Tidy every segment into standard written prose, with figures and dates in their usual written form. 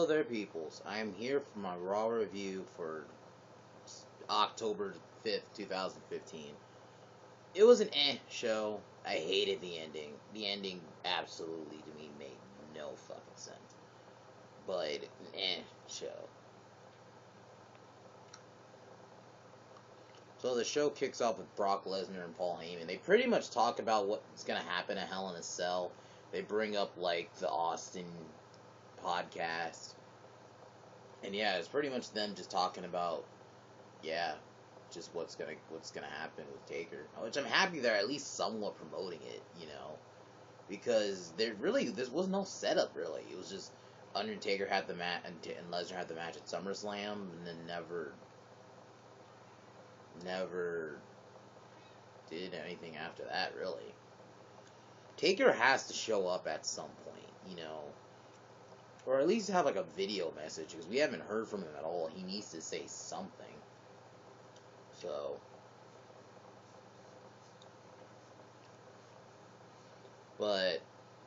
Hello there, peoples. I am here for my Raw review for October 5th, 2015. It was an show. I hated the ending. The ending absolutely, to me, made no fucking sense. But an show. So the show kicks off with Brock Lesnar and Paul Heyman. They pretty much talk about what's going to happen at Hell in a Cell. They bring up, like, the Austin podcast. And yeah, it's pretty much them just talking about, just what's gonna happen with Taker. Which I'm happy they're at least somewhat promoting it, because this was no setup really. It was just Undertaker had the match and Lesnar had the match at SummerSlam, and then never did anything after that really. Taker has to show up at some point, or at least have like a video message, because we haven't heard from him at all. He needs to say something. So,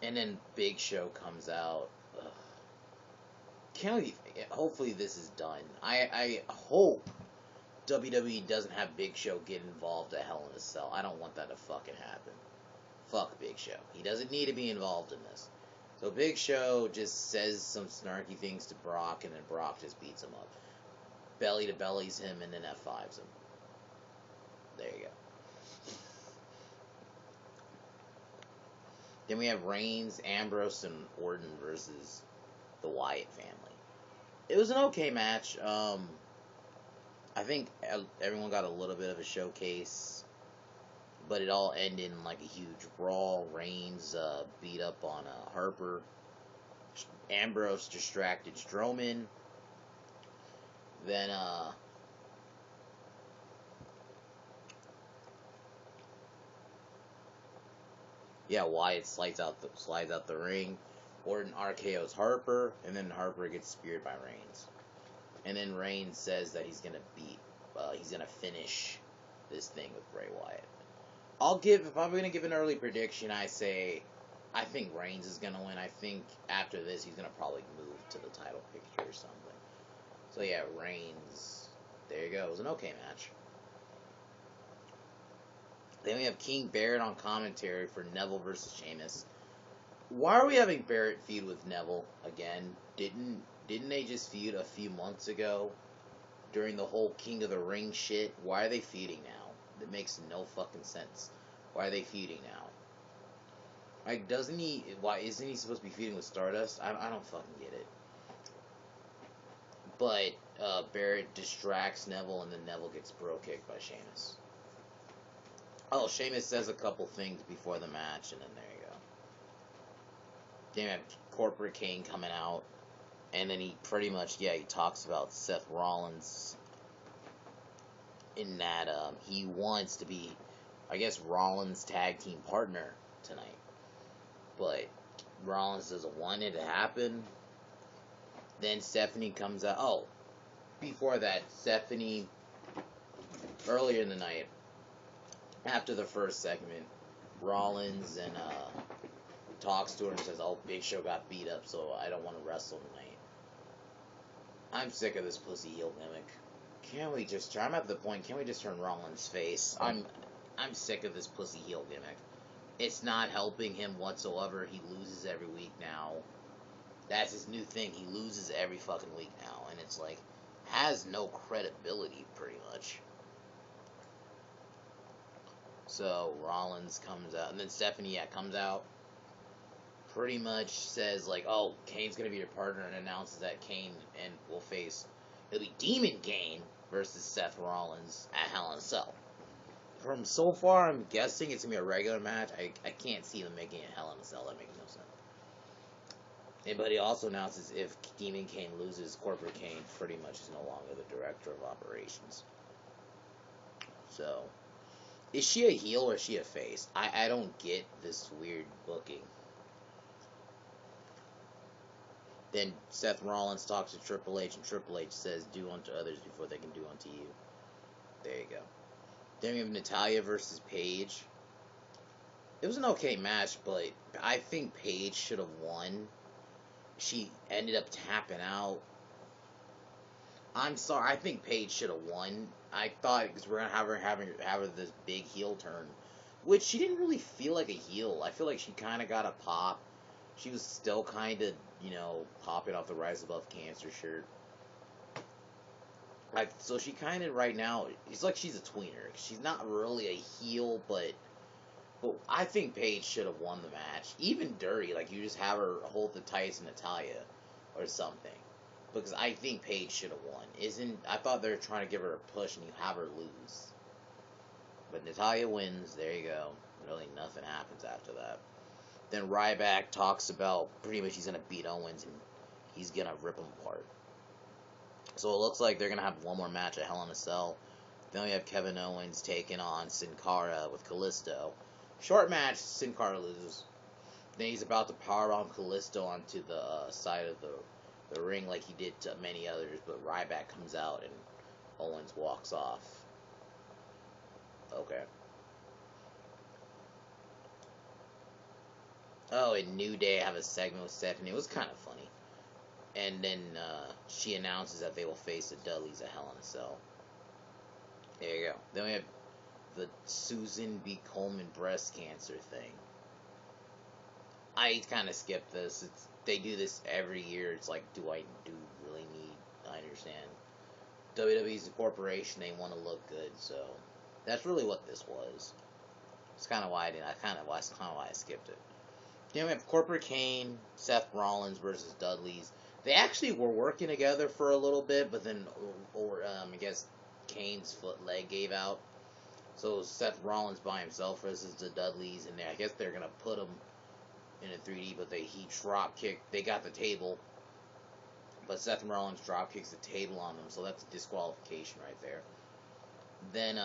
and then Big Show comes out. Ugh. Hopefully this is done. I hope WWE doesn't have Big Show get involved at Hell in a Cell. I don't want that to fucking happen. Fuck Big Show. He doesn't need to be involved in this. So Big Show just says some snarky things to Brock, and then Brock just beats him up. Belly to bellies him, and then F5s him. There you go. Then we have Reigns, Ambrose, and Orton versus the Wyatt family. It was an okay match. I think everyone got a little bit of a showcase, but it all ended in like a huge brawl. Reigns beat up on Harper. Ambrose distracted Strowman. Then Wyatt slides out the ring. Orton RKO's Harper, and then Harper gets speared by Reigns. And then Reigns says that he's gonna finish this thing with Bray Wyatt. If I'm gonna give an early prediction, I think Reigns is gonna win. I think after this he's gonna probably move to the title picture or something. So yeah, Reigns. There you go. It was an okay match. Then we have King Barrett on commentary for Neville versus Sheamus. Why are we having Barrett feud with Neville again? Didn't they just feud a few months ago during the whole King of the Ring shit? Why are they feuding now? That makes no fucking sense. Why are they feuding now? Like, why isn't he supposed to be feuding with Stardust? I don't fucking get it. But Barrett distracts Neville, and then Neville gets bro kicked by Sheamus. Oh, Sheamus says a couple things before the match, and then there you go. Then you have Corporate Kane coming out, and then he pretty much, he talks about Seth Rollins in that he wants to be, I guess, Rollins' tag team partner tonight. But Rollins doesn't want it to happen. Then Stephanie comes out. Oh, before that, Stephanie, earlier in the night, after the first segment, Rollins and talks to her and says, "Oh, Big Show got beat up, so I don't want to wrestle tonight." I'm sick of this pussy heel gimmick. Can't we just I'm at the point, can't we just turn Rollins face? I'm sick of this pussy heel gimmick. It's not helping him whatsoever. He loses every week now. That's his new thing. He loses every fucking week now, and it's like, has no credibility pretty much. So Rollins comes out, and then Stephanie comes out, pretty much says like, "Oh, Kane's gonna be your partner," and announces that Kane will face, it'll be Demon Kane versus Seth Rollins at Hell in a Cell. From so far, I'm guessing it's gonna be a regular match. I can't see them making it Hell in a Cell. That makes no sense. But he also announces if Demon Kane loses, Corporate Kane pretty much is no longer the director of operations. So, is she a heel or is she a face? I don't get this weird booking. Then Seth Rollins talks to Triple H, and Triple H says, "Do unto others before they can do unto you." There you go. Then we have Natalya versus Paige. It was an okay match, but I think Paige should have won she ended up tapping out. I'm sorry. I think Paige should have won. I thought because we're gonna have her have this big heel turn, which she didn't really feel like a heel. I feel like she kind of got a pop. She was still kind of, popping off the Rise Above Cancer shirt. So she kind of right now, it's like she's a tweener. She's not really a heel, but I think Paige should have won the match. Even dirty, like you just have her hold the tights Natalya or something. Because I think Paige should have won. I thought they were trying to give her a push and you have her lose. But Natalya wins, there you go. Really nothing happens after that. Then Ryback talks about pretty much he's going to beat Owens and he's going to rip him apart. So it looks like they're going to have one more match at Hell in a Cell. Then we have Kevin Owens taking on Sin Cara with Kalisto. Short match, Sin Cara loses. Then he's about to powerbomb Kalisto onto the side of the ring like he did to many others, but Ryback comes out and Owens walks off. Okay. Oh, and New Day have a segment with Seth, and it was kind of funny. And then she announces that they will face the Dudleys at Hell in a Cell. There you go. Then we have the Susan B. Coleman breast cancer thing. I kind of skipped this. They do this every year. It's like, do I really need? I understand. WWE's a corporation. They want to look good, so that's really what this was. It's kind of why I skipped it. Then we have Corporate Kane, Seth Rollins versus Dudleys. They actually were working together for a little bit, but then, I guess Kane's leg gave out. So Seth Rollins by himself versus the Dudleys, and I guess they're gonna put him in a 3D, but he drop kicked. They got the table, but Seth Rollins drop kicks the table on them, so that's a disqualification right there. Then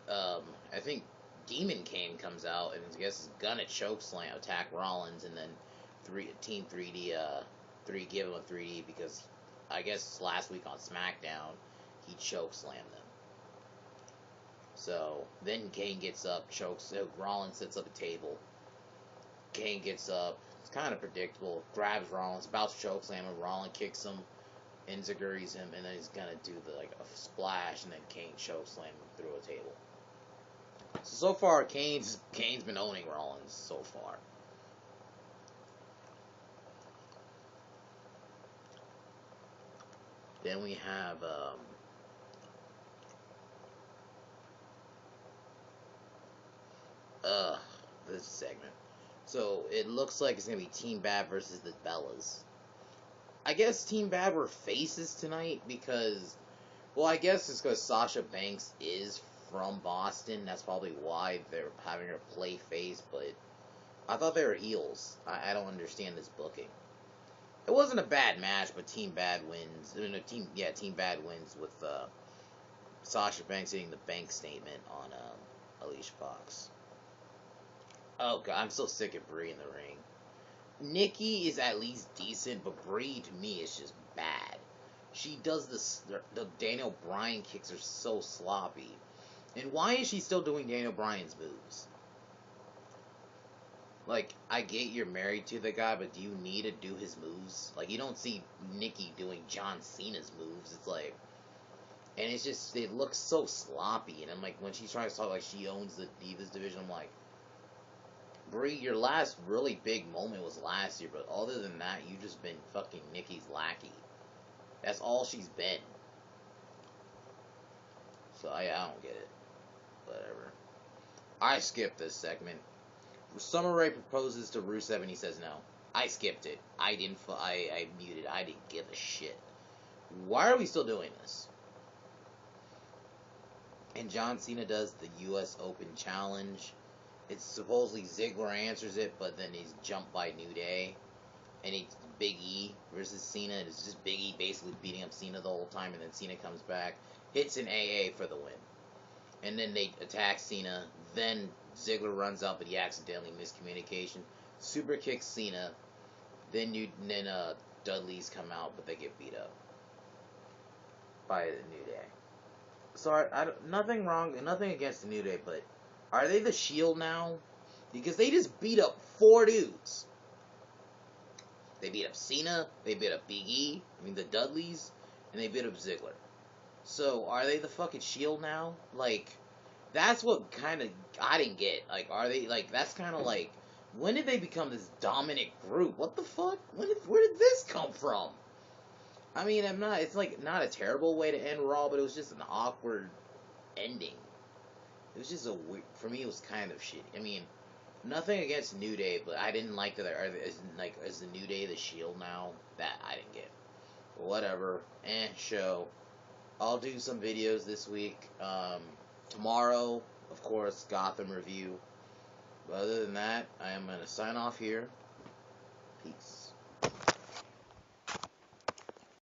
I think Demon Kane comes out and I guess is gonna chokeslam attack Rollins, and then Team 3D give him a 3D because I guess last week on SmackDown he chokeslammed them. So then Kane gets up, Rollins sets up a table. Kane gets up, it's kind of predictable, grabs Rollins, about to chokeslam him. Rollins kicks him, enziguris him, and then he's gonna do a splash, and then Kane chokeslam him through a table. So far, Kane's been owning Rollins so far. Then we have this segment. So it looks like it's gonna be Team Bad versus the Bellas. I guess Team Bad were faces tonight because, well, I guess it's because Sasha Banks is from Boston. That's probably why they're having her play face, but I thought they were heels. I don't understand this booking. It wasn't a bad match, but Team Bad wins. Team Bad wins with Sasha Banks hitting the bank statement on Alicia Fox. Oh god, I'm so sick of Bray in the ring. Nikki is at least decent, but Bray to me is just bad. She does this. The Daniel Bryan kicks are so sloppy. And why is she still doing Daniel Bryan's moves? Like, I get you're married to the guy, but do you need to do his moves? Like, you don't see Nikki doing John Cena's moves. It's like, and it's just, it looks so sloppy. And I'm like, when she's trying to talk like she owns the Divas division, I'm like, Brie, your last really big moment was last year, but other than that, you've just been fucking Nikki's lackey. That's all she's been. So I don't get it. Whatever. I skipped this segment. Summer Rae proposes to Rusev and he says no. I skipped it. I muted. I didn't give a shit. Why are we still doing this? And John Cena does the U.S. Open Challenge. It's supposedly Ziggler answers it, but then he's jumped by New Day. And it's Big E versus Cena. And it's just Big E basically beating up Cena the whole time. And then Cena comes back, hits an AA for the win. And then they attack Cena. Then Ziggler runs out, but he accidentally miscommunication. Super kicks Cena. Then Dudleys come out, but they get beat up by the New Day. So nothing wrong, nothing against the New Day, but are they the Shield now? Because they just beat up 4 dudes. They beat up Cena, they beat up Big E, the Dudleys, and they beat up Ziggler. So, are they the fucking Shield now? Like, that's what kind of I didn't get. Like, are they, like, that's kind of like, when did they become this dominant group? What the fuck? Where did this come from? It's like, not a terrible way to end Raw, but it was just an awkward ending. It was just for me, it was kind of shitty. Nothing against New Day, but I didn't like that. Is the New Day the Shield now? That I didn't get. But whatever. Show. I'll do some videos this week. Tomorrow, of course, Gotham review. But other than that, I am going to sign off here. Peace.